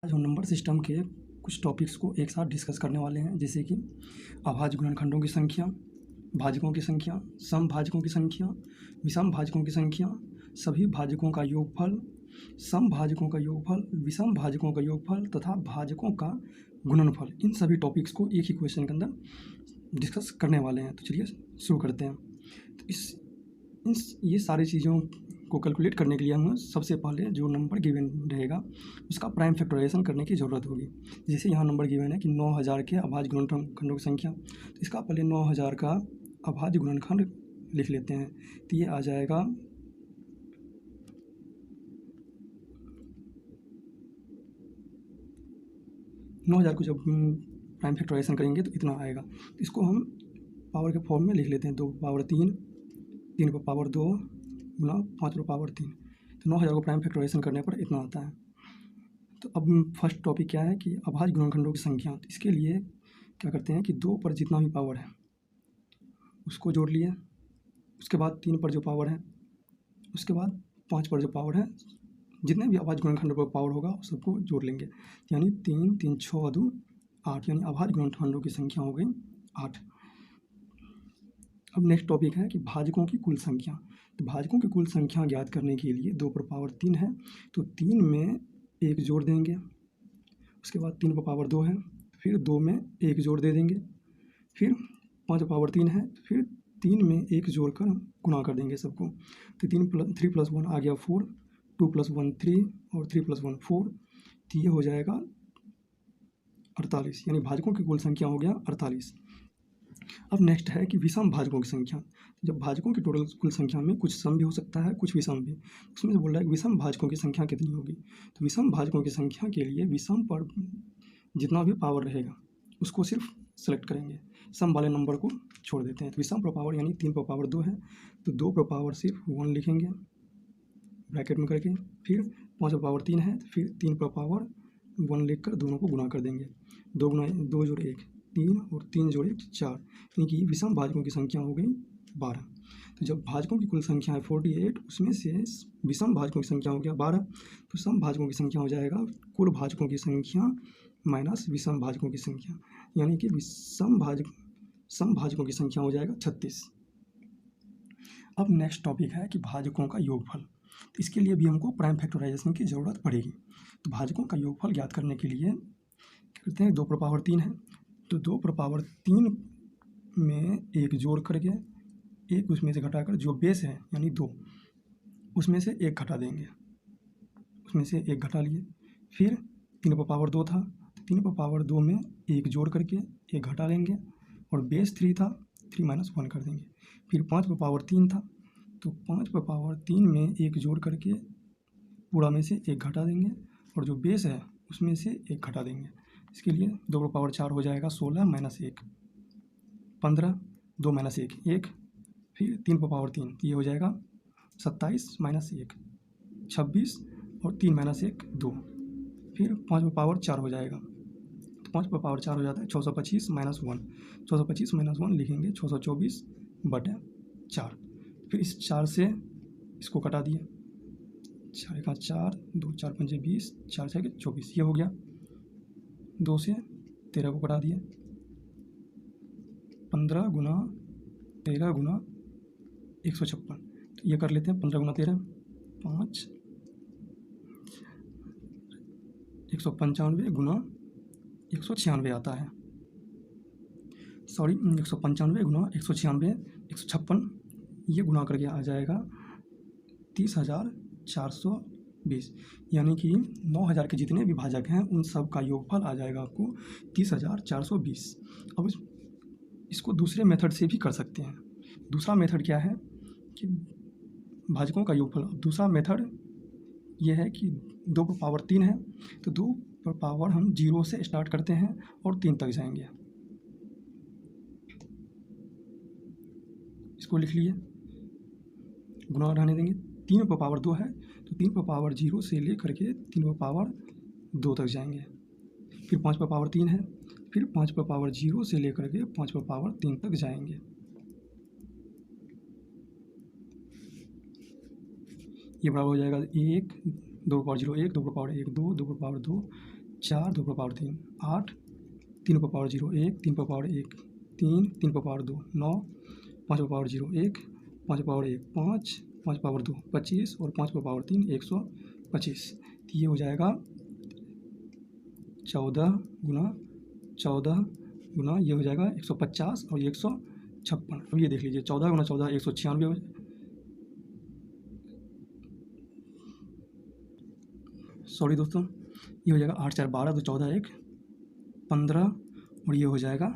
आज हम number system के कुछ टॉपिक्स को एक साथ डिस्कस करने वाले हैं, जैसे कि अभाज्य गुणनखंडों की संख्या, भाजकों की संख्या, समभाजकों की संख्या, विषम भाजकों की संख्या, सभी भाजकों का योगफल, समभाजकों का योगफल, विषम भाजकों का योगफल तथा भाजकों का गुणनफल। इन सभी टॉपिक्स को एक ही क्वेश्चन के अंदर डिस्कस करने वाले हैं। तो चलिए शुरू करते हैं। तो ये सारी चीज़ों को कैलकुलेट करने के लिए हमें सबसे पहले जो नंबर गिवन रहेगा उसका प्राइम फैक्टराइजेशन करने की ज़रूरत होगी। जैसे यहाँ नंबर गिवन है कि 9000 के अभाज्य गुणनखंडों की संख्या, तो इसका पहले 9000 का अभाज्य गुणनखंड लिख लेते हैं। तो ये आ जाएगा 9000 को जब प्राइम फैक्टराइजेशन करेंगे तो इतना आएगा। तो इसको हम पावर के फॉर्म में लिख लेते हैं। 2 पर पावर 3, 3 पर पावर 2 गुना 5 पर पावर 3। तो 9000 को प्राइम फैक्टराइजेशन करने पर इतना आता है। तो अब फर्स्ट टॉपिक क्या है कि अभाज्य गुणनखंडों की संख्या। तो इसके लिए क्या करते हैं कि 2 पर जितना भी पावर है उसको जोड़ लिए, उसके बाद 3 पर जो पावर है, उसके बाद 5 पर जो पावर है, जितने भी अभाज्य गुणनखंडों पर पावर होगा सबको जोड़ लेंगे। यानी 3 3 6 2 8, यानी अभाज्य गुणनखंडों की संख्या हो गई 8। अब नेक्स्ट टॉपिक है कि भाजकों की कुल संख्या। तो भाजकों की कुल संख्या ज्ञात करने के लिए 2 पर पावर 3 है तो 3 में 1 जोड़ देंगे, उसके बाद 3 पर पावर 2 है, फिर 2 में 1 जोड़ दे देंगे, फिर 5 पर पावर 3 है, फिर 3 में 1 जोड़ कर गुणा कर देंगे सबको। तो 3 + 1 आ गया 4, 2 + 1 3 और 3 + 1 4। तो ये हो जाएगा 48, यानी भाजकों की कुल संख्या हो गया 48। अब नेक्स्ट है कि विषम भाजकों की संख्या। जब भाजकों की टोटल कुल संख्या में कुछ सम भी हो सकता है, कुछ विषम भी। उसमें से बोल रहा है कि विषम भाजकों की संख्या कितनी होगी। तो विषम भाजकों की संख्या के लिए विषम पर जितना भी पावर रहेगा उसको सिर्फ सेलेक्ट करेंगे, सम वाले नंबर को छोड़ देते हैं। तो विषम पर पावर यानी 3 पर पावर 2 है तो 2 पर पावर सिर्फ 1 लिखेंगे ब्रैकेट में करके, फिर 5 पर पावर 3 है तो फिर 3 पर पावर 1 लिख कर दोनों को गुणा कर देंगे। 2 जोड़ 1 3 और 3 जोड़ 1 4, यानी कि विषम भाजकों की संख्या हो गई 12। तो जब भाजकों की कुल संख्या है 48, उसमें से विषम भाजकों की संख्या हो गया 12, तो सम भाजकों की संख्या हो जाएगा कुल भाजकों की संख्या माइनस विषम भाजकों की संख्या, यानी कि सम भाजकों की संख्या हो जाएगा 36। अब नेक्स्ट टॉपिक है कि भाजकों का योगफल। तो इसके लिए भी हमको प्राइम फैक्टराइजेशन की ज़रूरत पड़ेगी। तो भाजकों का योगफल ज्ञात करने के लिए करते हैं 2 पर पावर 3 है तो 2 पर पावर 3 में 1 जोड़ करके, एक उसमें से घटाकर जो बेस है यानी 2 उसमें से 1 घटा देंगे, उसमें से 1 घटा लिए। फिर 3 पर पावर 2 था तो 3 पर पावर 2 में 1 जोड़ करके 1 घटा लेंगे और बेस 3 था 3 - 1 कर देंगे। फिर 5 पर पावर 3 था तो 5 पर पावर 3 में 1 जोड़ करके पूरा में से 1 घटा देंगे और जो बेस है उसमें से 1 घटा देंगे। इसके लिए 2 पर पावर 4 हो जाएगा 16 - 1 15, 2 - 1 1, फिर 3 पर पावर 3 ये हो जाएगा 27 - 1 26 और 3 - 1 2, फिर 5 पर पावर 4 हो जाएगा। तो 5 पर पावर 4 हो जाता है 625 - 1, 625 - 1 लिखेंगे 624/4। फिर इस 4 से इसको कटा दिए, 4 × 4 2 4 5 20 4 6 24, ये हो गया। 2 से 13 को कटा दिए, 15 गुना 13 गुना 156। तो ये कर लेते हैं 15 गुना 13 5 195 गुना 196 आता है, सॉरी 195 गुना 196 156, ये गुना करके आ जाएगा 30,420, यानी कि 9000 के जितने भी भाजक हैं उन सब का योगफल आ जाएगा आपको 30,420। अब इसको दूसरे मेथड से भी कर सकते हैं। दूसरा मेथड क्या है कि भाजकों का योगफल, दूसरा मेथड ये है कि 2 पर पावर 3 है तो 2 पर पावर हम 0 से स्टार्ट करते हैं और 3 तक जाएंगे। इसको लिख लिए, गुणा रहने देंगे। 3 पर पावर 2 है तो 3 पर पावर 0 से लेकर के 3 पर पावर 2 तक जाएंगे। फिर 5 पर पावर 3 है, फिर 5 पर पावर 0 से लेकर के 5 पर पावर 3 तक जाएंगे। ये बराबर हो जाएगा 1 2 पर पावर 0 1 2 पर पावर 1 2 2 पर power 2 4 2 power 3 8 3 power 0 1 3 power 1 3 3 power 2 9 5 power 0 1 5 power 1 5 5 power 2 25 और 5 पावर 3 125। तो ये हो जाएगा 14 गुना ये हो जाएगा 150 और ये 156। अब ये देख लीजिए 14 गुना 14 196 हो, सॉरी दोस्तों, ये हो जाएगा 8 4 12 तो 14 1 15 और ये हो जाएगा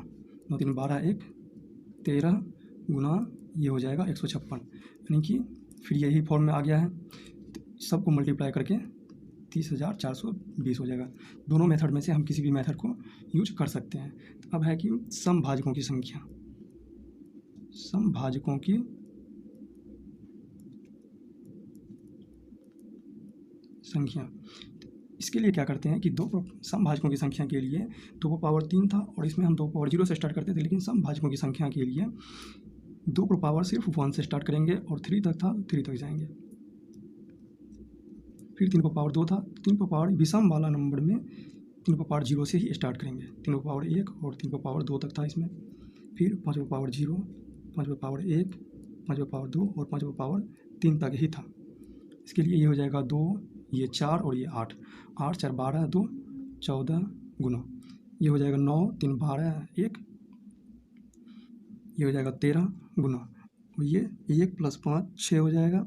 9 3 12 1 13 गुना ये हो जाएगा 156, यानी कि फिर यही फॉर्म में आ गया है। तो सबको मल्टीप्लाई करके 30,420 हो जाएगा। दोनों मेथड में से हम किसी भी मेथड को यूज कर सकते हैं। तो अब है कि समभाजकों की संख्या, समभाजकों की संख्या, इसके लिए क्या करते हैं कि समभाजकों की संख्या के लिए 2 पावर 3 था और इसमें हम 2 पावर 0 से स्टार्ट करते थे, लेकिन समभाजकों की संख्या के लिए 2 पावर सिर्फ 1 से स्टार्ट करेंगे और 3 तक था 3 तक जाएंगे। फिर 3 पावर 2 था, 3 पावर विषम वाला नंबर में 3 पावर 0 से ही स्टार्ट करेंगे। 3 पावर 1 और 3 पावर 2 तक था इसमें। फिर 5 पावर 0, 5 पावर 1, 5 पावर 2 और 5 पावर 3 तक ही था। इसके लिए ये हो जाएगा 2, ये 4 और ये 8 8 4 12 2 14 गुना ये हो जाएगा 9 3 12 1, ये हो जाएगा 13 गुना और ये 1 + 5 6 हो जाएगा।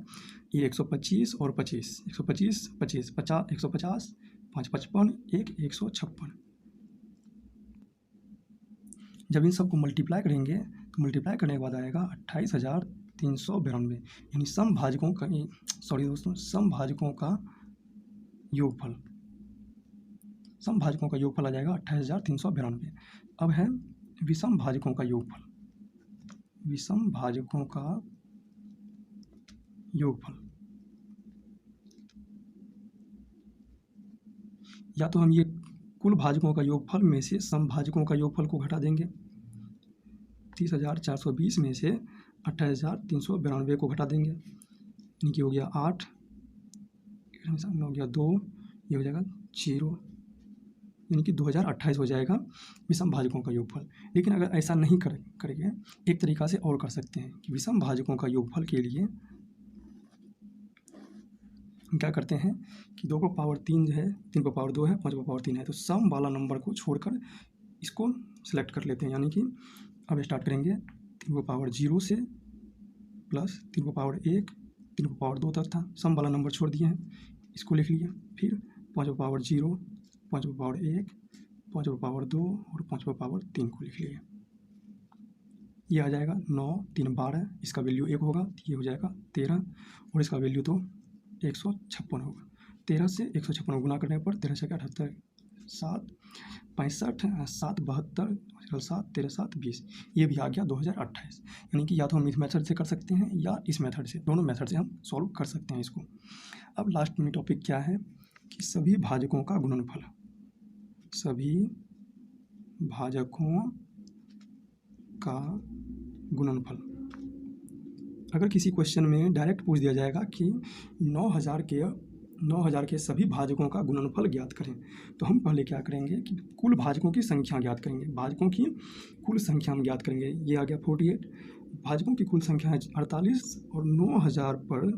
ये 125 और 25 125 25 50 150 5 55 1 156। जब इन सबको मल्टीप्लाई करेंगे तो मल्टीप्लाई करने के बाद आएगा 28,392, यानी समभाजकों का, सॉरी दोस्तों, समभाजकों का योगफल, समभाजकों का योगफल आ जाएगा 28,392। अब है विषम भाजकों का योगफल, विषम भाजकों का योगफल, या तो हम ये कुल भाजकों का योगफल में से समभाजकों का योगफल को घटा देंगे। 30,420 में से 28,392 को घटा देंगे, यानी कि हो गया 8, हो गया 2, ये हो जाएगा 0, यानी कि 2028 हो जाएगा विषम भाजकों का योगफल। लेकिन अगर ऐसा नहीं करेंगे, एक तरीका से और कर सकते हैं कि विषम भाजकों का योगफल के लिए हम क्या करते हैं कि 2 पावर 3 जो है, 3 पावर 2 है, 5 पावर 3 है, तो सम वाला नंबर को छोड़कर इसको सिलेक्ट कर लेते हैं। यानी कि अब स्टार्ट करेंगे 3 पावर 0 से प्लस 3 पावर 1, 3 पावर 2 तक था, सम वाला नंबर छोड़ दिए हैं, इसको लिख लिया। फिर 5 पावर 0, 5 पावर 1, 5 पावर 2 और 5 पावर 3 को लिख लिया। ये आ जाएगा 9 3 12, इसका वैल्यू 1 होगा, ये हो जाएगा 13 और इसका वैल्यू तो 156 होगा। 13 से 156 गुना करने पर 13 से 78 7 65 7 72 7 13 7 20, ये भी आ गया 2028। यानी कि या तो हम इस मेथड से कर सकते हैं या इस मेथड से, दोनों मेथड से हम सॉल्व कर सकते हैं इसको। अब लास्ट में टॉपिक क्या है कि सभी भाजकों का गुणनफल, सभी भाजकों का गुणनफल। अगर किसी क्वेश्चन में डायरेक्ट पूछ दिया जाएगा कि 9,000 के सभी भाजकों का गुणनफल ज्ञात करें, तो हम पहले क्या करेंगे कि कुल भाजकों की संख्या ज्ञात करेंगे, भाजकों की कुल संख्या हम ज्ञात करेंगे। ये आ गया 48, भाजकों की कुल संख्या है 48 और 9,000 पर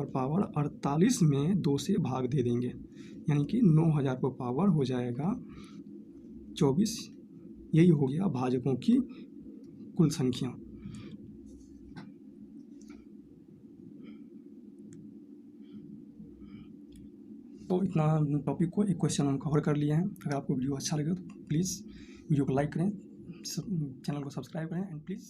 पावर 48 में 2 से भाग दे देंगे, यानी कि 9,000 पर पावर हो जाएगा 24। यही हो गया भाजकों की कुल संख्या। तो इतना टॉपिक को एक क्वेश्चन हम कवर कर लिए हैं। अगर आपको वीडियो अच्छा लगे तो प्लीज़ वीडियो को लाइक करें, चैनल को सब्सक्राइब करें एंड प्लीज़